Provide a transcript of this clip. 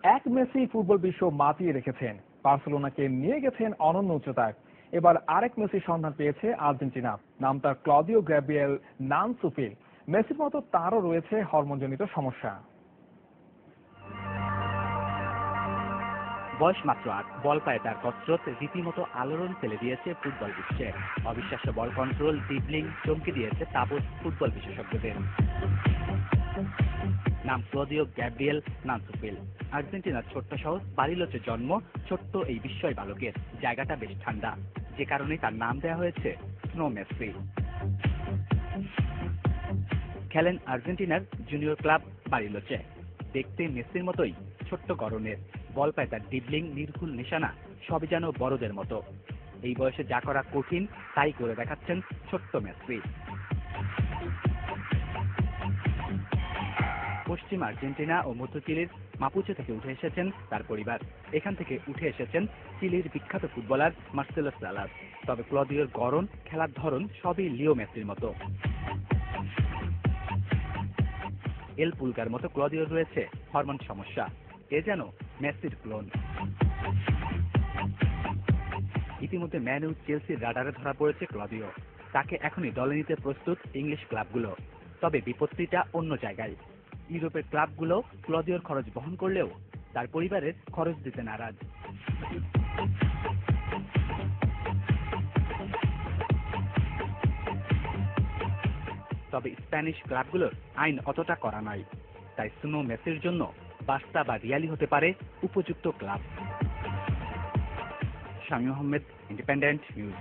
এক Messi football বিশ্ব মাতিয়ে রেখেছেন, বার্সেলোনাকে নিয়ে গেছেন অনন্য উচ্চতায়। এবার আরেক মেসির সন্ধান পেয়েছে আর্জেন্টিনা, নাম তার ক্লদিও গ্যাব্রিয়েল নানসুফিল। মেসির মতো তারও রয়েছে হরমোনজনিত সমস্যা। বয়স মাত্র ৮, বল পায়ে তার কসরত রীতিমতো আলোড়ন ফেলে দিয়েছে ফুটবল বিশ্বে। অবিশ্বাস্য বল কন্ট্রোল, ড্রিবলিং চমকে দিয়েছে তাবৎ ফুটবল বিশেষজ্ঞদের। নাম ক্লদিও গ্যাব্রিয়েল নানসুফিল। আর্জেন্টিনার ছোট্ট শহর বারিলোচে জন্ম ছোট্ট এই বিস্ময় বালকের। জায়গাটা বেশ ঠান্ডা, যে কারণে তার নাম দেওয়া হয়েছে স্নো মেসি। খেলেন আর্জেন্টিনার জুনিয়র ক্লাব বারিলোচে। দেখতে মেসির মতোই ছোট্ট গড়নের, বল পায় তার ড্রিবলিং, নির্ভুল নিশানা সবই যেন বড়দের মতো। এই বয়সে যা করা কঠিন তাই করে দেখাচ্ছেন ছোট্ট মেসি। পশ্চিম আর্জেন্টিনা ও মধ্য চিলির মাপুচে থেকে উঠে এসেছেন তার পরিবার। এখান থেকে উঠে এসেছেন চিলির বিখ্যাত ফুটবলার মার্সেলো সালাস। তবে ক্লদিওর গড়ন, খেলার ধরন সবই লিও মেসির মতো। এল পুলকার মতো ক্লদিওর রয়েছে হরমোন সমস্যা। এ যেন মেসির ক্লোন। ইতিমধ্যে ম্যান ইউ, চেলসির রাডারে ধরা পড়েছে ক্লদিও। তাকে এখনই দলে নিতে প্রস্তুত ইংলিশ ক্লাবগুলো। তবে বিপত্তিটা অন্য জায়গায়। ইউরোপের ক্লাবগুলো ক্লদিওর খরচ বহন করলেও তার পরিবারের খরচ দিতে নারাজ। তবে স্প্যানিশ ক্লাবগুলোর আইন অতটা কড়া নয়, তাই স্নো মেসির জন্য বার্সা বা রিয়ালই হতে পারে উপযুক্ত club. Shamim Ahmed, independent news.